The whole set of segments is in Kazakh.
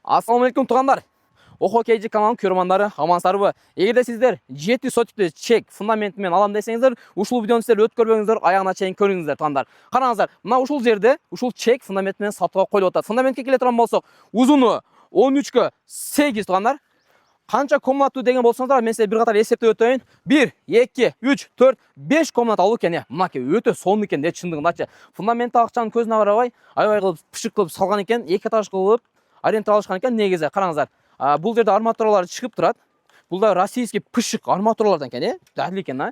Ассалаумалейкум туғандар. Охо кейджи каналының көрермандары, амансыздарбы? Егерде сіздер 7 сотикті чек фундаментімен алам десеңіздер, ушул видеоны сіздер өтіп көрбеңіздер, аяғына чейин көріңіздер туғандар. Қараңыздар, мына ушул жерде ушул чек фундаментімен сатуға қойылып отыр. Фундаментке келе тұрған болсақ, узуну 13-ке 8 туғандар. Қанша комнатты деген болсаңыздар, мен сіздерге бір қатар есептеп өтейін. 1, 2, 3, 4, 5 комнат алу екен. Мынаке өте сонды екен, шындығында. Фундаментті ақшаның көзіне қарабай, аябай қылып, пішік қылып салған екен, екі этаж қылып аренда алышқан екен. Негізі қараңыздар. Бұл жерде арматуралар шығып тұрады. Бұл да российский пішік арматуралардан екен, дәл екен.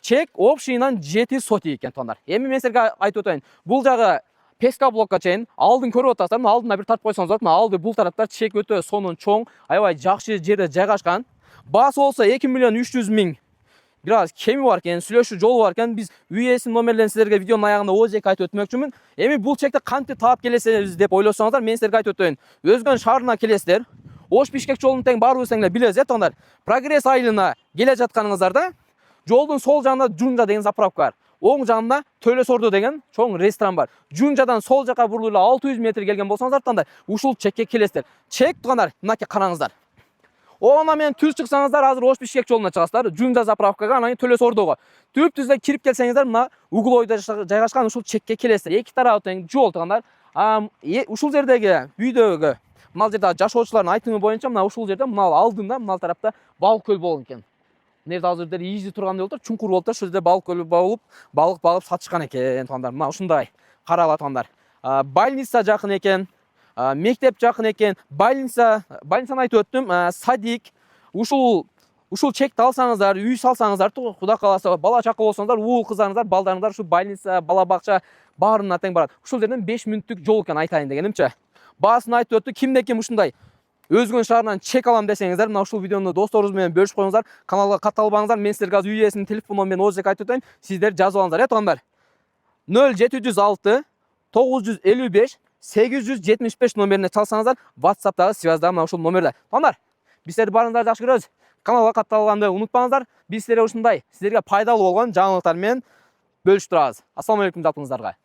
Чек общийынан 7 соти екен туғандар. Эми мен сіздерге айтып өтейін. Бұл жағы песка блокқа чейин алдын көріп отырсыздар. Мына алдына бір тартып қойсаңыздар, мына алды бұл тараптар чек өте сонун чоң, аябай жақсы жерде жайгашкан. Басы болса 2 миллион 300 мың. Biraz kemi var ekan, сүйлөшүү жолу бар ekan. Biz üyesi номерлерин силерге видеонун аягында озек айтып өтмөкчүмүн. Эми бул чекти кантип таап келесиз деп ойлосоңуздар, мен силерге айтып өтөйүн. Өзгөн шаарына келесиздер. Ош Бишкек жолун тең барыбыз тең билесиз, тоңдар. Прогресс айылына келе жатканыңыздарда жолдун сол жагында Жунжа деген заправка бар. Оң жагында Төлөс Ордо деген чоң ресторан бар. Жунжадан сол жака бурулуп 600 метр келген болсоңуздар, тоңдар, ушул чекке келесиздер. Чек тоңдар, мынакей караңыздар. Оңа мен түз чыксаңыздар, азыр Ош Бишкек жолуна чыгасыздар. Жунжа заправкага, анан Төлөс Ордого. Түп-түздө кирип келсеңиздер, мына углойдо жайгашкан ушул чекке келесиздер. Эки тарабы тең жол тоңдар. Ушул жердеги үйдөгү мына жерде жашоочулардын айтымы боюнча, мына ушул жерде мына алдында, мына тарапта балык көл болгон экен. Нерде азыр жерде ийизи турган деп отур, чуңкур болуп, ушул жерде балык көлү болуп, балык багып сатышкан экен тоңдар. Мына ушундай карагыла тоңдар. Больница жакын экен. Мектеп жакын экен, больницаны айтып өттүм, садик. Ушул чекти алсаңыздар, үй салсаңыздар, Кудай кааласа, бала чакы болсоңуздар, уул кыздарыңыздар, балдарыңыздар ушу больница, бала бакча баарына тең барат. Ушул жерден 5 мүнөттүк жол экен айтайын дегенимче. Баасын айтып өттү. Кимде-ким ушундай өзгөн шаарынан чек алам десеңиздер, мына ушул видеону досторуңуз менен бөлүшүп коюңуздар, каналга катталбаңыздар. Мен силерге азыр үй ээсинин телефон номерин озек айтып өтөйүн. Сиздер жазып алыңыздар, тоңдар. 0706 955 875 номерине чалсаңыздар, WhatsApp'тагы связьда мына ушул номерде. Тоңдар, биз силерди баарыңызды жакшы көрөбүз. Каналга катталганды унутпаңыздар. Биз силерге ушундай силерге пайдалуу болгон жаңылыктар менен бөлүшүп турабыз. Ассалому алейкум жалпыңыздарга.